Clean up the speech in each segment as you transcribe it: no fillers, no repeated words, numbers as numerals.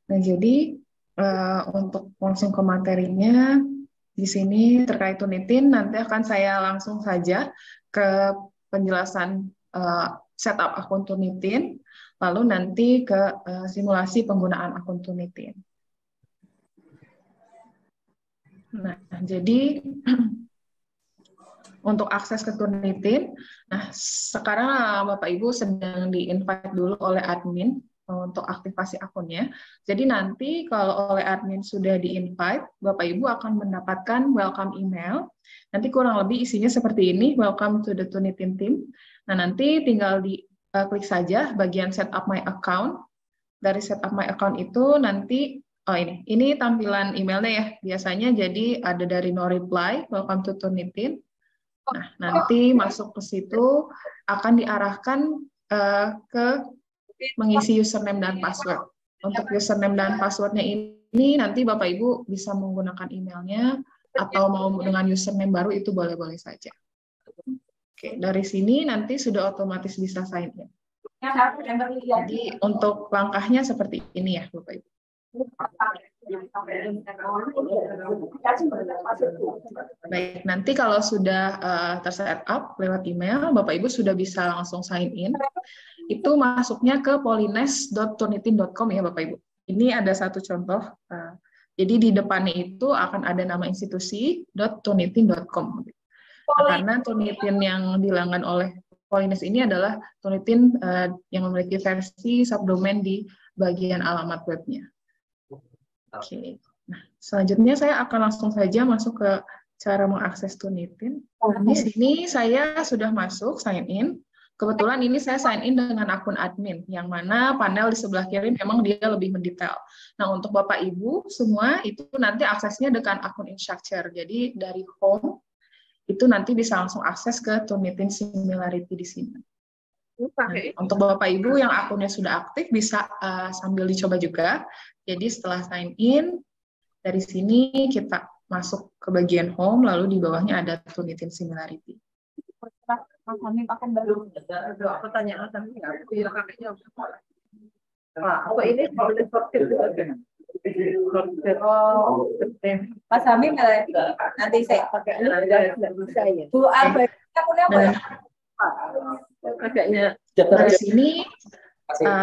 Nah, jadi untuk langsung ke materinya, di sini terkait Turnitin, nanti akan saya langsung saja ke penjelasan setup akun Turnitin, lalu nanti ke simulasi penggunaan akun Turnitin. Nah, jadi untuk akses ke Turnitin, nah sekarang Bapak Ibu sedang di-invite dulu oleh admin untuk aktivasi akunnya. Jadi nanti kalau oleh admin sudah di-invite, Bapak Ibu akan mendapatkan welcome email. Nanti kurang lebih isinya seperti ini, welcome to the Turnitin team. Nah, nanti tinggal klik saja bagian setup my account. Dari setup my account itu nanti ini tampilan emailnya ya. Biasanya jadi ada dari no reply, welcome to Turnitin. Nah, nanti masuk ke situ akan diarahkan ke mengisi username dan password. Untuk username dan passwordnya ini nanti Bapak Ibu bisa menggunakan emailnya atau mau dengan username baru itu boleh-boleh saja. Oke, dari sini nanti sudah otomatis bisa sign in. Jadi untuk langkahnya seperti ini ya Bapak Ibu. Baik, nanti kalau sudah tersetup lewat email, Bapak Ibu sudah bisa langsung sign in. Itu masuknya ke polines.turnitin.com ya Bapak Ibu. Ini ada satu contoh. Jadi di depannya itu akan ada nama institusi.turnitin.com. Nah, karena Turnitin yang dilanggan oleh Polines ini adalah Turnitin yang memiliki versi subdomain di bagian alamat webnya. Oke. Nah, selanjutnya saya akan langsung saja masuk ke cara mengakses Turnitin. Di sini saya sudah masuk sign in. Kebetulan ini saya sign in dengan akun admin, yang mana panel di sebelah kiri memang dia lebih mendetail. Nah, untuk Bapak Ibu semua itu nanti aksesnya dengan akun instructor. Jadi dari home itu nanti bisa langsung akses ke Turnitin Similarity di sini. Nah, untuk Bapak Ibu yang akunnya sudah aktif bisa sambil dicoba juga. Jadi setelah sign in, dari sini kita masuk ke bagian home, lalu di bawahnya ada Turnitin Similarity. Mas Hamim akan baru pertanyaan kami nggak? Iya kakaknya. Apa ini boleh sortir juga? Oh, Mas Hamim nanti saya pakai ini. Bu Arba, akunnya apa ya? Kakaknya. Dari sini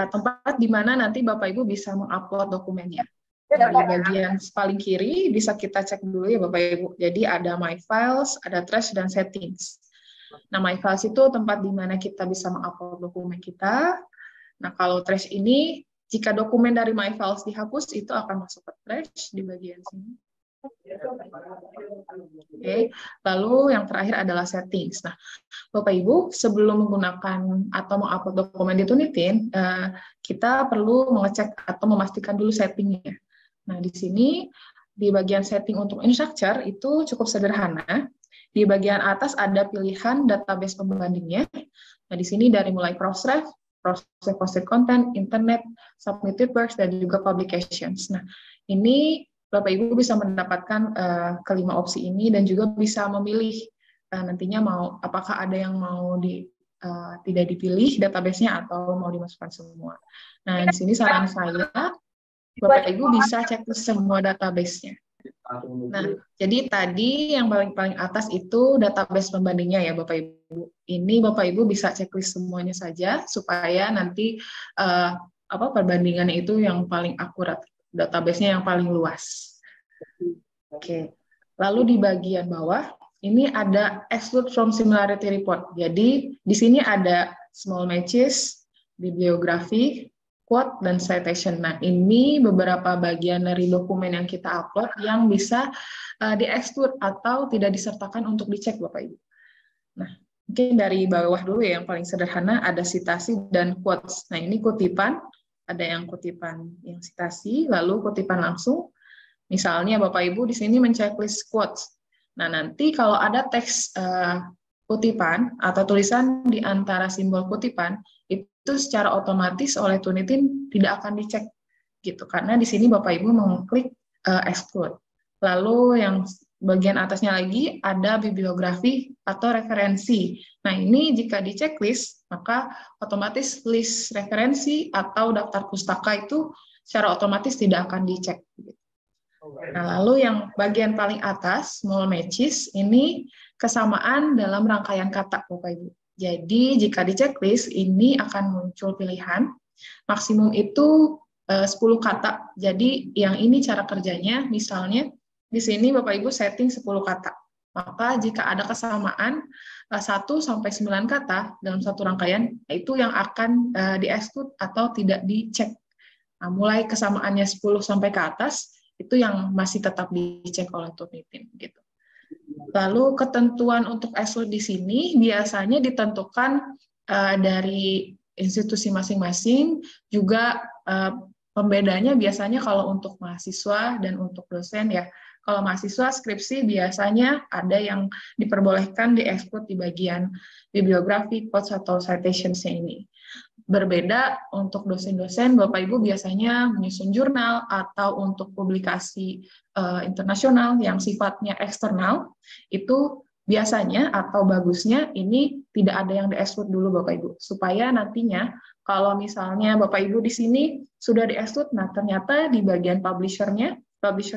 tempat di mana nanti Bapak Ibu bisa mengupload dokumennya. Di bagian paling kiri bisa kita cek dulu ya Bapak Ibu. Jadi ada My Files, ada Trash, dan Settings. Nah, My Files itu tempat di mana kita bisa mengupload dokumen kita. Nah, kalau Trash ini, jika dokumen dari My Files dihapus, itu akan masuk ke Trash di bagian sini. Oke. Lalu yang terakhir adalah Settings. Nah, Bapak Ibu, sebelum menggunakan atau mengupload dokumen di Turnitin, kita perlu mengecek atau memastikan dulu settingnya. Nah, di sini, di bagian setting untuk instructor, itu cukup sederhana. Di bagian atas ada pilihan database pembandingnya. Nah, di sini dari mulai cross-ref, cross-ref posted content, internet, submitted works, dan juga publications. Nah, ini Bapak Ibu bisa mendapatkan kelima opsi ini dan juga bisa memilih nantinya apakah ada yang mau tidak dipilih database-nya atau mau dimasukkan semua. Nah, di sini saran saya, Bapak Ibu bisa cek semua database-nya. Nah, jadi tadi yang paling atas itu database pembandingnya ya Bapak Ibu. Ini Bapak Ibu bisa checklist semuanya saja supaya nanti perbandingannya itu yang paling akurat, database-nya yang paling luas. Oke. Lalu di bagian bawah ini ada exclude from similarity report. Jadi di sini ada small matches, bibliografi, quote, dan citation. Nah, ini beberapa bagian dari dokumen yang kita upload yang bisa di-exclude atau tidak disertakan untuk dicek, Bapak Ibu. Nah, mungkin dari bawah dulu ya, yang paling sederhana ada citasi dan quotes. Nah, ini kutipan, ada yang kutipan yang citasi, lalu kutipan langsung. Misalnya Bapak Ibu di sini menceklis quotes. Nah, nanti kalau ada teks kutipan atau tulisan di antara simbol kutipan, itu secara otomatis oleh Turnitin tidak akan dicek gitu, karena di sini Bapak Ibu mengklik exclude. Lalu yang bagian atasnya lagi ada bibliografi atau referensi. Nah, ini jika di checklist, maka otomatis list referensi atau daftar pustaka itu secara otomatis tidak akan dicek. Nah, lalu yang bagian paling atas, small matches, ini kesamaan dalam rangkaian kata, Bapak Ibu. Jadi, jika di checklist, ini akan muncul pilihan, maksimum itu 10 kata. Jadi, yang ini cara kerjanya, misalnya, di sini Bapak Ibu setting 10 kata. Maka, jika ada kesamaan 1 sampai 9 kata dalam satu rangkaian, itu yang akan di-exclude atau tidak dicek. Nah, mulai kesamaannya 10 sampai ke atas, itu yang masih tetap dicek oleh Turnitin gitu. Lalu ketentuan untuk exclude di sini biasanya ditentukan dari institusi masing-masing, juga pembedanya biasanya kalau untuk mahasiswa dan untuk dosen ya. Kalau mahasiswa skripsi biasanya ada yang diperbolehkan di-exclude di bagian bibliografi, quotes atau citations-nya ini. Berbeda untuk dosen-dosen, Bapak Ibu biasanya menyusun jurnal atau untuk publikasi internasional yang sifatnya eksternal, itu biasanya atau bagusnya ini tidak ada yang di-exclude dulu Bapak Ibu, supaya nantinya kalau misalnya Bapak Ibu di sini sudah di-exclude, nah ternyata di bagian publisher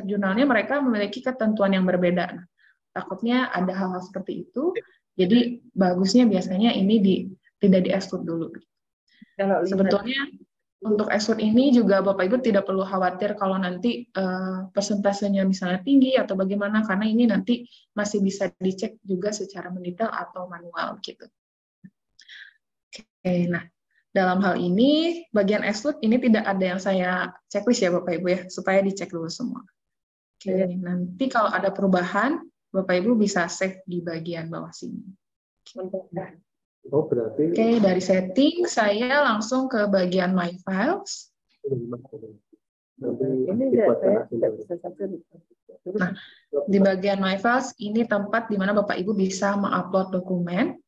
jurnalnya mereka memiliki ketentuan yang berbeda. Nah, takutnya ada hal-hal seperti itu, jadi bagusnya biasanya ini tidak di-exclude dulu. Sebetulnya untuk exclude ini juga Bapak Ibu tidak perlu khawatir kalau nanti persentasenya misalnya tinggi atau bagaimana, karena ini nanti masih bisa dicek juga secara mendetail atau manual gitu. Oke, nah dalam hal ini bagian exclude ini tidak ada yang saya checklist ya Bapak Ibu ya, supaya dicek dulu semua. Oke, nanti kalau ada perubahan Bapak Ibu bisa save di bagian bawah sini. Oh, berarti Oke, dari setting saya langsung ke bagian My Files. Nah, di bagian My Files ini tempat di mana Bapak Ibu bisa mengupload dokumen.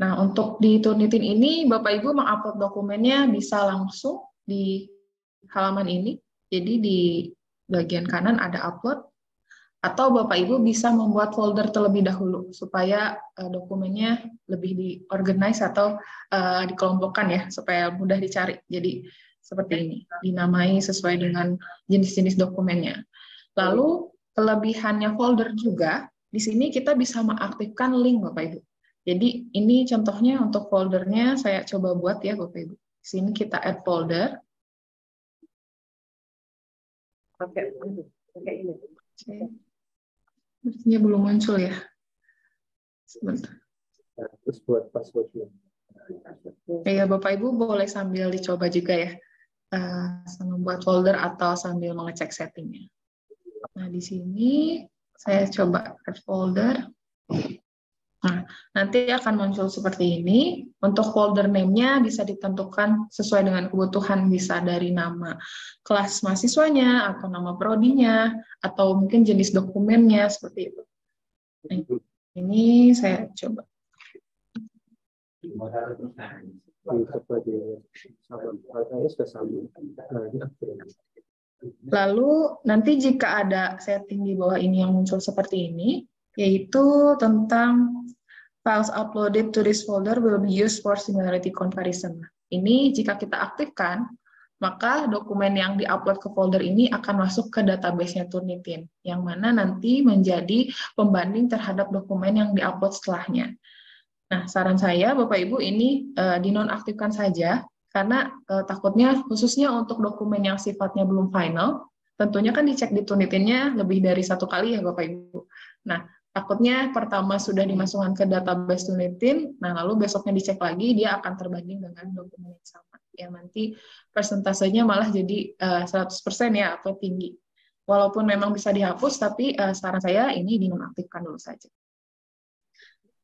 Nah, untuk di Turnitin ini Bapak Ibu mengupload dokumennya bisa langsung di halaman ini. Jadi di bagian kanan ada upload, atau Bapak Ibu bisa membuat folder terlebih dahulu supaya dokumennya lebih diorganize atau dikelompokkan ya, supaya mudah dicari. Jadi seperti ini, dinamai sesuai dengan jenis-jenis dokumennya. Lalu kelebihannya folder juga, di sini kita bisa mengaktifkan link Bapak Ibu. Jadi ini contohnya untuk foldernya saya coba buat ya Bapak Ibu. Di sini kita add folder. Pakai ini. Sepertinya belum muncul ya. Sebentar. Terus buat passwordnya. Ya, Bapak Ibu boleh sambil dicoba juga ya. Membuat folder atau sambil mengecek settingnya. Nah, di sini saya coba add folder. Nah, nanti akan muncul seperti ini. Untuk folder name-nya bisa ditentukan sesuai dengan kebutuhan, bisa dari nama kelas mahasiswanya, atau nama prodinya, atau mungkin jenis dokumennya, seperti itu. Nah, ini saya coba. Lalu, nanti jika ada setting di bawah ini yang muncul seperti ini, yaitu tentang files uploaded to this folder will be used for similarity comparison. Ini jika kita aktifkan, maka dokumen yang diupload ke folder ini akan masuk ke database-nya Turnitin, yang mana nanti menjadi pembanding terhadap dokumen yang diupload setelahnya. Nah, saran saya, Bapak Ibu, ini dinonaktifkan saja, karena takutnya khususnya untuk dokumen yang sifatnya belum final, tentunya kan dicek di Turnitinnya lebih dari 1 kali ya Bapak Ibu. Nah, takutnya pertama sudah dimasukkan ke database Turnitin, nah lalu besoknya dicek lagi, dia akan terbanding dengan dokumen yang sama. Yang nanti persentasenya malah jadi 100% ya, atau tinggi. Walaupun memang bisa dihapus, tapi saran saya ini dinonaktifkan dulu saja.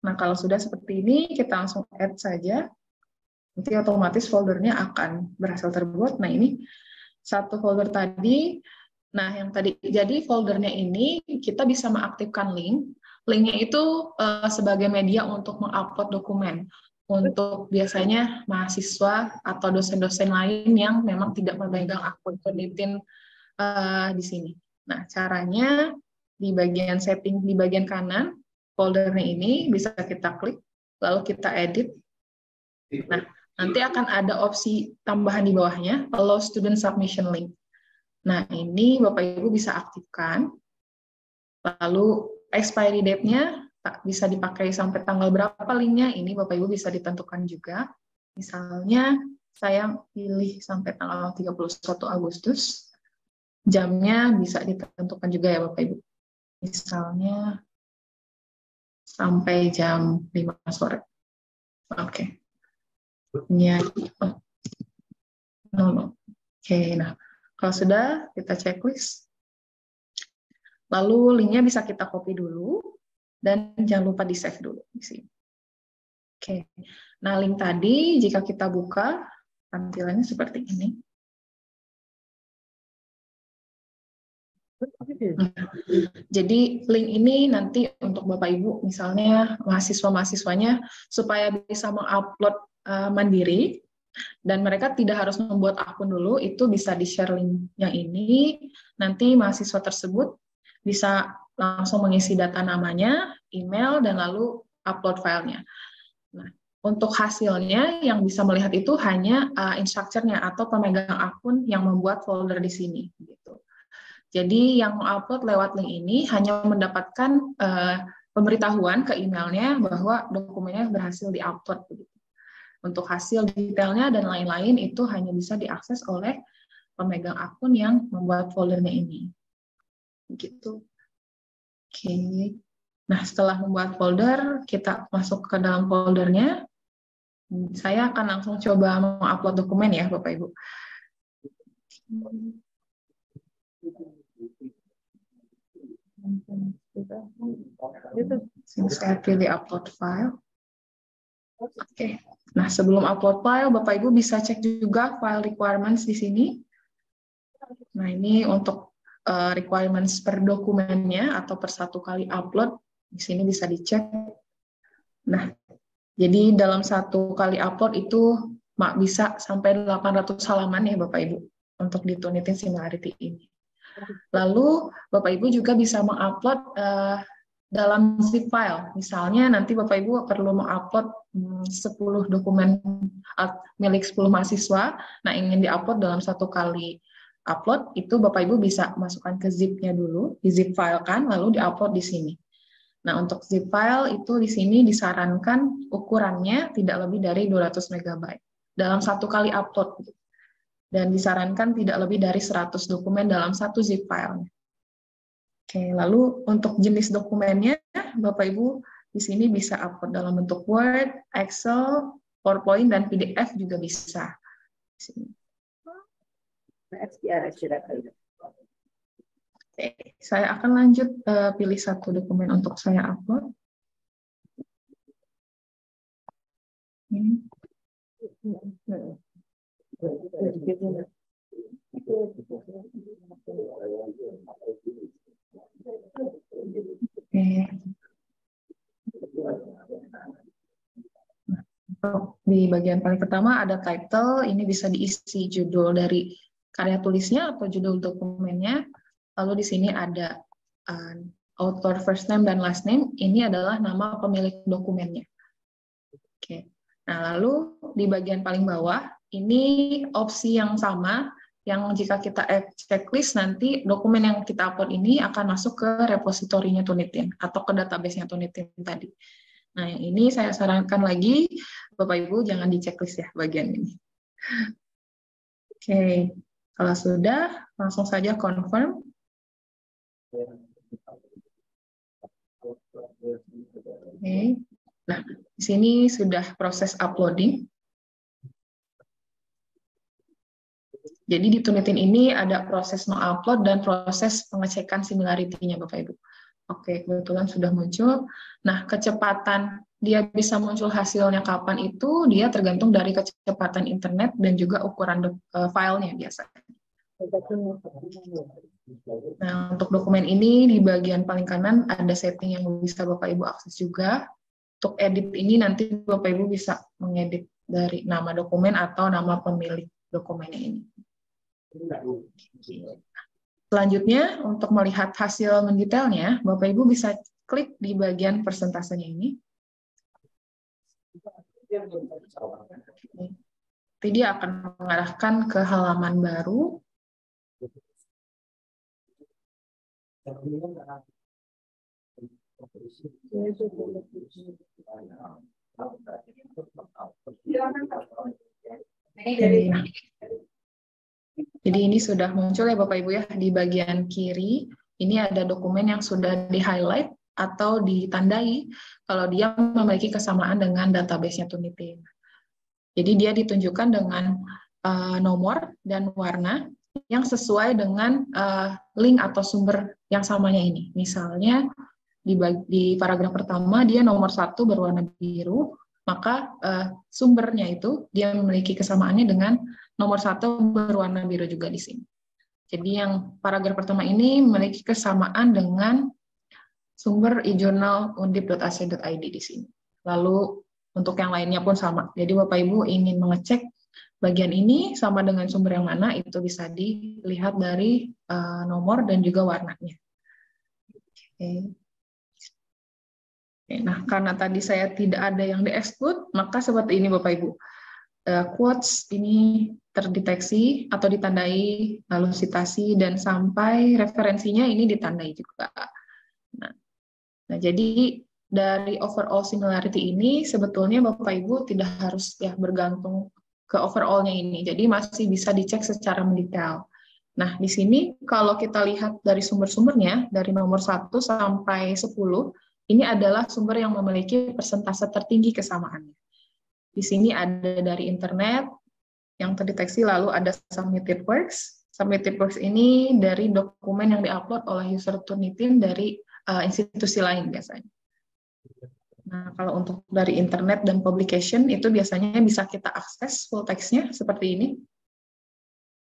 Nah, kalau sudah seperti ini, kita langsung add saja. Nanti otomatis foldernya akan berhasil terbuat. Nah, ini satu folder tadi. Nah, yang tadi, jadi foldernya ini kita bisa mengaktifkan link. Linknya itu sebagai media untuk mengupload dokumen. Untuk biasanya mahasiswa atau dosen-dosen lain yang memang tidak memegang akun Turnitin di sini. Nah, caranya di bagian setting, di bagian kanan, foldernya ini bisa kita klik, lalu kita edit. Nah, nanti akan ada opsi tambahan di bawahnya, allow student submission link. Nah, ini Bapak Ibu bisa aktifkan. Lalu expiry date-nya bisa dipakai sampai tanggal berapa linknya, ini Bapak Ibu bisa ditentukan juga. Misalnya saya pilih sampai tanggal 31 Agustus, jamnya bisa ditentukan juga ya Bapak Ibu. Misalnya sampai jam 5 sore. Oke. Ya. Oke, nah kalau sudah kita checklist. Lalu linknya bisa kita copy dulu dan jangan lupa di-save dulu di sini. Oke. Nah, link tadi jika kita buka tampilannya seperti ini. Jadi link ini nanti untuk Bapak Ibu, misalnya mahasiswa-mahasiswanya, supaya bisa mengupload mandiri, dan mereka tidak harus membuat akun dulu, itu bisa di-share link yang ini, nanti mahasiswa tersebut bisa langsung mengisi data namanya, email, dan lalu upload filenya. Nah, untuk hasilnya yang bisa melihat itu hanya instructor-nya atau pemegang akun yang membuat folder di sini. Gitu. Jadi yang upload lewat link ini hanya mendapatkan pemberitahuan ke emailnya bahwa dokumennya berhasil diupload. Untuk hasil detailnya dan lain-lain itu hanya bisa diakses oleh pemegang akun yang membuat foldernya ini. Gitu. Oke. Nah, setelah membuat folder, kita masuk ke dalam foldernya. Saya akan langsung coba mengupload dokumen ya, Bapak Ibu. Saya pilih upload file. Oke. Nah, sebelum upload file, Bapak Ibu bisa cek juga file requirements di sini. Nah, ini untuk requirements per dokumennya atau per satu kali upload. Di sini bisa dicek. Nah, jadi dalam satu kali upload itu bisa sampai 800 halaman ya Bapak Ibu untuk di Turnitin Similarity ini. Lalu Bapak Ibu juga bisa mengupload dalam zip file. Misalnya nanti Bapak Ibu perlu mengupload 10 dokumen milik 10 mahasiswa, nah ingin diupload dalam satu kali upload, itu Bapak Ibu bisa masukkan ke zip-nya dulu, di zip file kan, lalu diupload di sini. Nah, untuk zip file itu di sini disarankan ukurannya tidak lebih dari 200 MB dalam satu kali upload. Dan disarankan tidak lebih dari 100 dokumen dalam satu zip file. Oke, lalu untuk jenis dokumennya, Bapak Ibu di sini bisa upload dalam bentuk Word, Excel, PowerPoint, dan PDF juga bisa. Oke, saya akan lanjut pilih satu dokumen untuk saya upload. Ini. Oke. Untuk di bagian paling pertama ada title, ini bisa diisi judul dari karya tulisnya atau judul dokumennya. Lalu di sini ada author first name dan last name, ini adalah nama pemilik dokumennya. Oke. Nah, lalu di bagian paling bawah, ini opsi yang sama, yang jika kita checklist nanti dokumen yang kita upload ini akan masuk ke repositorinya Turnitin atau ke database-nya Turnitin tadi. Nah, yang ini saya sarankan lagi, Bapak Ibu jangan di checklist ya bagian ini. Oke, kalau sudah, langsung saja confirm. Oke. Nah, di sini sudah proses uploading. Jadi di Turnitin ini ada proses mengupload dan proses pengecekan similarity-nya Bapak Ibu. Oke, kebetulan sudah muncul. Nah, kecepatan dia bisa muncul hasilnya kapan itu dia tergantung dari kecepatan internet dan juga ukuran filenya biasanya. Nah, untuk dokumen ini di bagian paling kanan ada setting yang bisa Bapak Ibu akses juga. Untuk edit ini nanti Bapak Ibu bisa mengedit dari nama dokumen atau nama pemilik dokumennya ini. Selanjutnya, untuk melihat hasil mendetailnya, Bapak Ibu bisa klik di bagian persentasenya ini. Jadi dia akan mengarahkan ke halaman baru. Nah, jadi ini sudah muncul ya Bapak Ibu ya, di bagian kiri ini ada dokumen yang sudah di-highlight atau ditandai kalau dia memiliki kesamaan dengan database-nya Tunitin. Jadi dia ditunjukkan dengan nomor dan warna yang sesuai dengan link atau sumber yang samanya ini. Misalnya di paragraf pertama dia nomor 1 berwarna biru, maka sumbernya itu dia memiliki kesamaannya dengan nomor 1 berwarna biru juga di sini. Jadi yang paragraf pertama ini memiliki kesamaan dengan sumber e-journal.undip.ac.id di sini. Lalu untuk yang lainnya pun sama. Jadi Bapak Ibu ingin mengecek bagian ini sama dengan sumber yang mana, itu bisa dilihat dari nomor dan juga warnanya. Oke. Nah, karena tadi saya tidak ada yang di-exclude, maka seperti ini Bapak Ibu. Quotes ini terdeteksi atau ditandai, lalu citasi, dan sampai referensinya ini ditandai juga. Nah, jadi dari overall similarity ini sebetulnya Bapak Ibu tidak harus ya bergantung ke overall-nya ini. Jadi masih bisa dicek secara mendetail. Nah, di sini kalau kita lihat dari sumber-sumbernya, dari nomor 1 sampai 10, ini adalah sumber yang memiliki persentase tertinggi kesamaannya. Di sini ada dari internet yang terdeteksi, lalu ada submitted works. Submitted works ini dari dokumen yang diupload oleh user Turnitin dari institusi lain biasanya. Nah, kalau untuk dari internet dan publication itu biasanya bisa kita akses full text-nya seperti ini.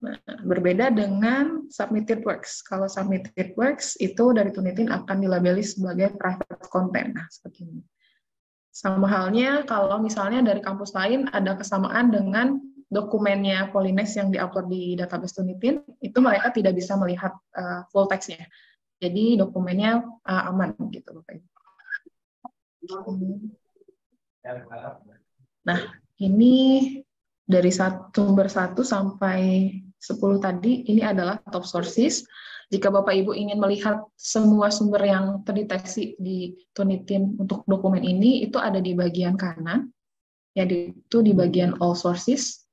Nah, berbeda dengan submitted works. Kalau submitted works itu dari Turnitin akan dilabeli sebagai private content. Nah, seperti ini. Sama halnya kalau misalnya dari kampus lain ada kesamaan dengan dokumennya Polines yang diupload di database Turnitin, itu mereka tidak bisa melihat full text-nya. Jadi dokumennya aman gitu Bapak Ibu. Nah, ini dari sumber 1 sampai 10 tadi, ini adalah top sources. Jika Bapak Ibu ingin melihat semua sumber yang terdeteksi di Turnitin untuk dokumen ini, itu ada di bagian kanan, yaitu di bagian all sources.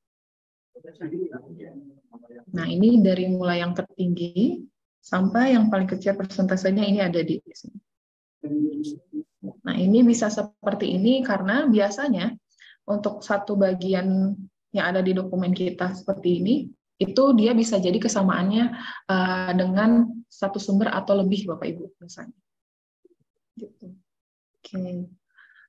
Nah, ini dari mulai yang tertinggi sampai yang paling kecil persentasenya ini ada di sini. Nah, ini bisa seperti ini karena biasanya untuk satu bagian yang ada di dokumen kita seperti ini, itu dia bisa jadi kesamaannya dengan satu sumber atau lebih Bapak Ibu misalnya. Gitu. Oke.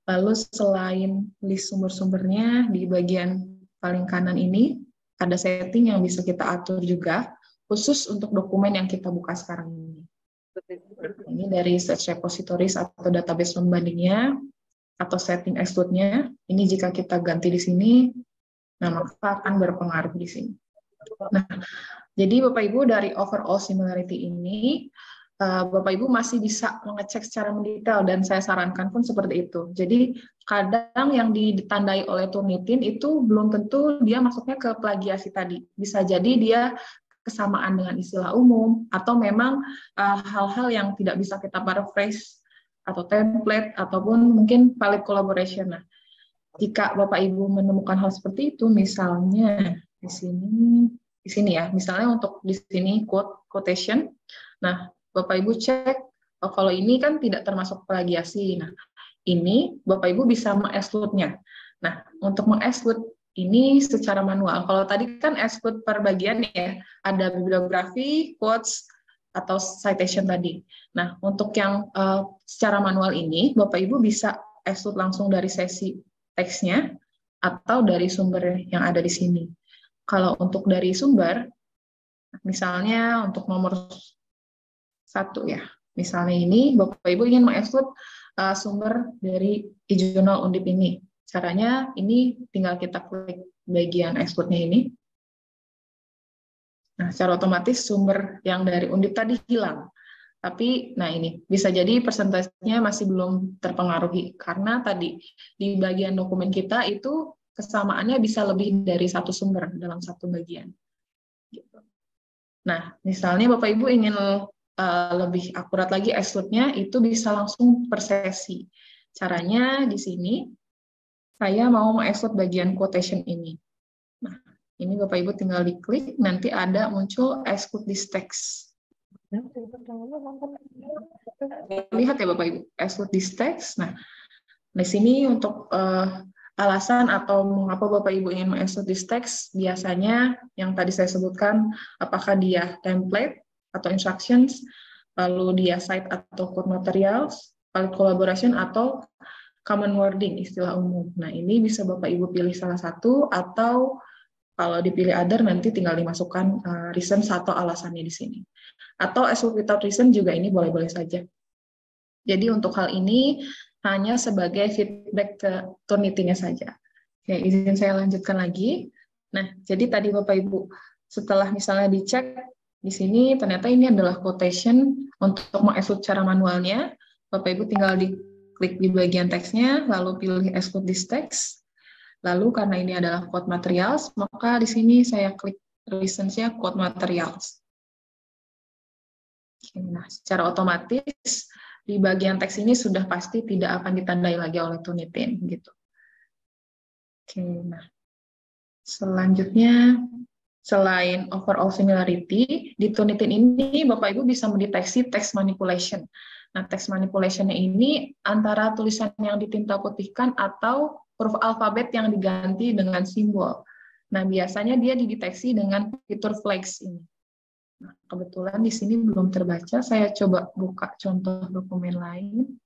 Lalu selain list sumber-sumbernya di bagian paling kanan ini ada setting yang bisa kita atur juga khusus untuk dokumen yang kita buka sekarang ini. Ini dari search repositories atau database pembandingnya atau setting exclude-nya. Ini jika kita ganti di sini, nah maka akan berpengaruh di sini. Nah, jadi Bapak Ibu dari overall similarity ini, Bapak Ibu masih bisa mengecek secara mendetail dan saya sarankan pun seperti itu. Jadi kadang yang ditandai oleh Turnitin itu belum tentu dia masuknya ke plagiasi tadi. Bisa jadi dia kesamaan dengan istilah umum atau memang hal-hal yang tidak bisa kita paraphrase atau template ataupun mungkin valid collaboration. Nah, jika Bapak Ibu menemukan hal seperti itu, misalnya di sini ya, misalnya untuk di sini quotation. Nah, Bapak Ibu cek kalau ini kan tidak termasuk plagiasi. Nah, ini Bapak Ibu bisa meng-exclude-nya. Nah, untuk meng-exclude ini secara manual. Kalau tadi kan exclude per bagian ya, ada bibliografi, quotes, atau citation tadi. Nah, untuk yang secara manual ini, Bapak Ibu bisa exclude langsung dari sesi teksnya atau dari sumber yang ada di sini. Kalau untuk dari sumber, misalnya untuk nomor 1 ya, misalnya ini Bapak Ibu ingin meng-exclude sumber dari e-journal Undip ini. Caranya ini tinggal kita klik bagian exclude-nya ini. Nah, secara otomatis sumber yang dari Undip tadi hilang. Tapi, nah ini, bisa jadi persentasenya masih belum terpengaruhi. Karena tadi, di bagian dokumen kita itu kesamaannya bisa lebih dari satu sumber dalam satu bagian. Nah, misalnya Bapak Ibu ingin lebih akurat lagi exclude-nya itu bisa langsung per sesi. Caranya di sini, saya mau meng-exclude bagian quotation ini. Nah, ini Bapak Ibu tinggal diklik, nanti ada muncul exclude this text. Lihat ya Bapak Ibu, exclude this text. Nah, di sini untuk alasan atau mengapa Bapak Ibu ingin meng-exclude this text, biasanya yang tadi saya sebutkan, apakah dia template atau instructions, lalu dia site atau code materials, valid collaboration, atau common wording, istilah umum. Nah, ini bisa Bapak Ibu pilih salah satu, atau kalau dipilih other, nanti tinggal dimasukkan reasons atau alasannya di sini. Atau exclude without reason juga ini boleh-boleh saja. Jadi untuk hal ini hanya sebagai feedback ke Turnitin-nya saja. Oke, izin saya lanjutkan lagi. Nah, jadi tadi Bapak Ibu, setelah misalnya dicek di sini, ternyata ini adalah quotation untuk meng-exclude secara manualnya. Bapak Ibu tinggal diklik di bagian teksnya, lalu pilih exclude this text. Lalu karena ini adalah code materials, maka di sini saya klik reasons-nya code materials. Nah, secara otomatis di bagian teks ini sudah pasti tidak akan ditandai lagi oleh Turnitin gitu. Oke, nah selanjutnya selain overall similarity di Turnitin ini Bapak Ibu bisa mendeteksi text manipulation. Nah, text manipulation ini antara tulisan yang ditinta putihkan atau huruf alfabet yang diganti dengan simbol. Nah, biasanya dia dideteksi dengan fitur flags ini. Nah, kebetulan di sini belum terbaca, saya coba buka contoh dokumen lain.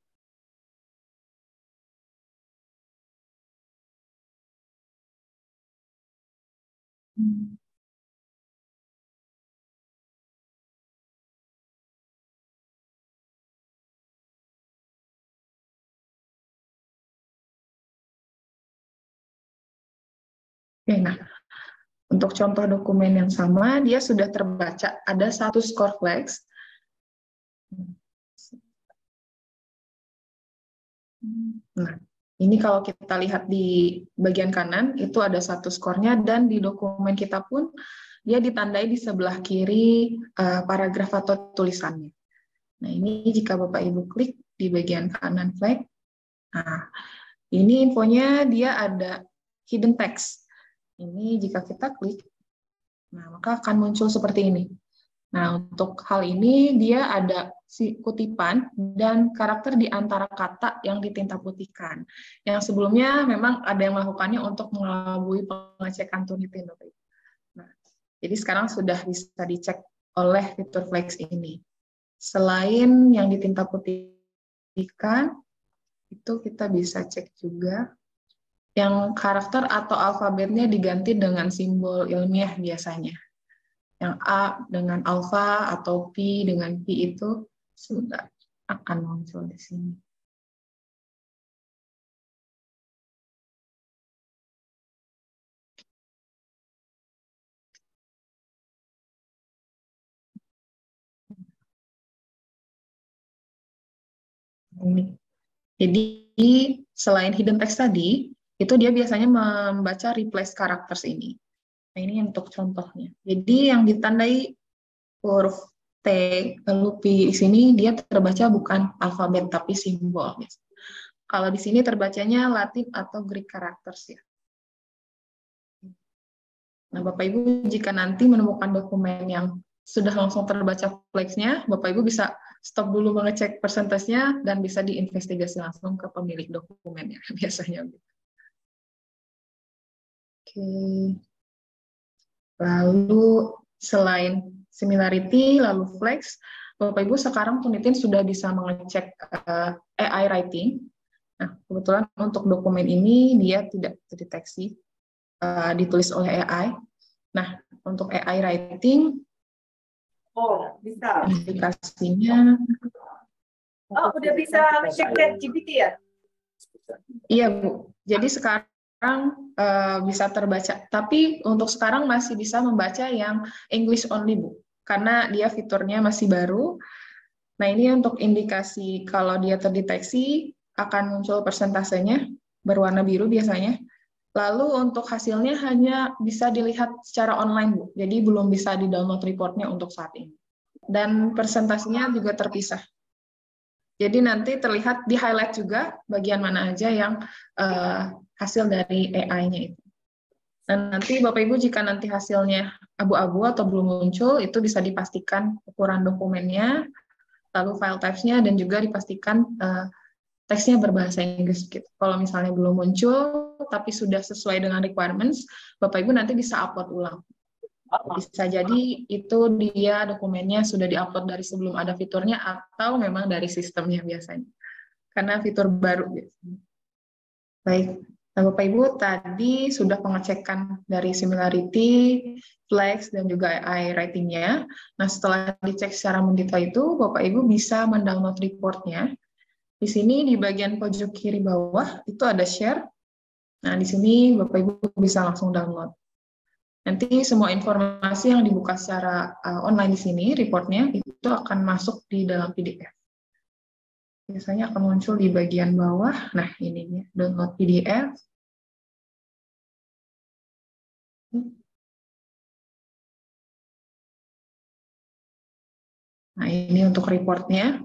Oke, nah, untuk contoh dokumen yang sama, dia sudah terbaca, ada satu score flags. Nah, ini kalau kita lihat di bagian kanan, itu ada satu skornya, dan di dokumen kita pun, dia ditandai di sebelah kiri paragraf atau tulisannya. Nah, ini jika Bapak Ibu klik di bagian kanan flag, nah, ini infonya dia ada hidden text. Ini jika kita klik, nah maka akan muncul seperti ini. Nah, untuk hal ini dia ada kutipan dan karakter di antara kata yang ditinta putihkan. Yang sebelumnya memang ada yang melakukannya untuk mengelabui pengecekan Turnitin. Nah, jadi sekarang sudah bisa dicek oleh fitur flags ini. Selain yang ditinta putihkan, itu kita bisa cek juga yang karakter atau alfabetnya diganti dengan simbol ilmiah biasanya. Yang A dengan alfa atau P dengan P itu sudah akan muncul di sini. Ini. Jadi selain hidden text tadi, itu dia biasanya membaca replace characters ini. Nah, ini untuk contohnya. Jadi yang ditandai huruf T lalu P di sini dia terbaca bukan alfabet tapi simbol. Kalau di sini terbacanya Latin atau Greek characters ya. Nah, Bapak Ibu jika nanti menemukan dokumen yang sudah langsung terbaca flags-nya, Bapak Ibu bisa stop dulu mengecek persentasenya dan bisa diinvestigasi langsung ke pemilik dokumennya biasanya. Oke. Lalu selain similarity, lalu flags, Bapak Ibu sekarang Turnitin sudah bisa mengecek AI writing. Nah, kebetulan untuk dokumen ini dia tidak terdeteksi ditulis oleh AI. Nah, untuk AI writing, bisa. aplikasinya. Oh, udah bisa cek ChatGPT ya? Iya, Bu. Jadi sekarang bisa terbaca. Tapi untuk sekarang masih bisa membaca yang English only, Bu. Karena dia fiturnya masih baru. Nah, ini untuk indikasi kalau dia terdeteksi, akan muncul persentasenya, berwarna biru biasanya. Lalu untuk hasilnya hanya bisa dilihat secara online, Bu. Jadi belum bisa di-download reportnya untuk saat ini. dan presentasinya juga terpisah. Jadi nanti terlihat di highlight juga bagian mana aja yang hasil dari AI-nya itu. Dan nanti Bapak Ibu jika nanti hasilnya abu-abu atau belum muncul, itu bisa dipastikan ukuran dokumennya, lalu file types-nya, dan juga dipastikan teksnya berbahasa Inggris. Gitu. Kalau misalnya belum muncul, tapi sudah sesuai dengan requirements, Bapak Ibu nanti bisa upload ulang. Bisa jadi itu dia dokumennya sudah diupload dari sebelum ada fiturnya, atau memang dari sistemnya biasanya. Karena fitur baru biasanya. Baik. Nah, Bapak Ibu tadi sudah pengecekan dari similarity, flex, dan juga AI ratingnya. Nah, setelah dicek secara mendetail itu, Bapak Ibu bisa mendownload reportnya. Di sini di bagian pojok kiri bawah itu ada share. Nah, di sini Bapak Ibu bisa langsung download. Nanti semua informasi yang dibuka secara online di sini, reportnya, itu akan masuk di dalam PDF. Biasanya akan muncul di bagian bawah. Nah, ini download PDF. Nah, ini untuk reportnya.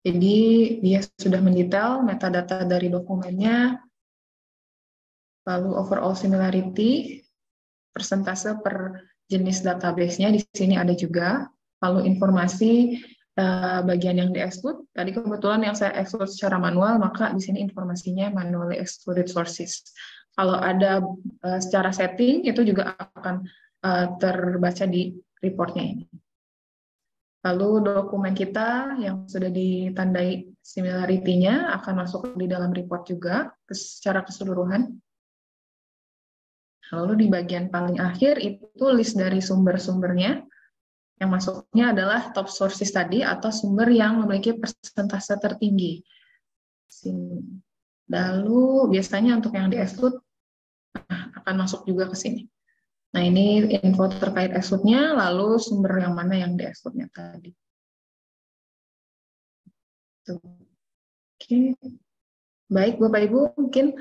Jadi, dia sudah mendetail metadata dari dokumennya, lalu overall similarity, persentase per jenis database-nya di sini ada juga, lalu informasi bagian yang di-exclude. Tadi kebetulan yang saya exclude secara manual, maka di sini informasinya manually excluded sources. Kalau ada secara setting, itu juga akan terbaca di reportnya ini. Lalu dokumen kita yang sudah ditandai similarity-nya akan masuk di dalam report juga secara keseluruhan. Lalu di bagian paling akhir itu list dari sumber-sumbernya. Yang masuknya adalah top sources tadi atau sumber yang memiliki persentase tertinggi. Lalu biasanya untuk yang di-exclude akan masuk juga ke sini. Nah, ini info terkait exclude-nya, lalu sumber yang mana yang di-exclude-nya tadi. Oke. Baik, Bapak Ibu, mungkin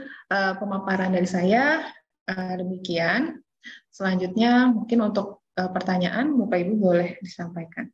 pemaparan dari saya demikian. Selanjutnya, mungkin untuk pertanyaan, Bapak Ibu boleh disampaikan.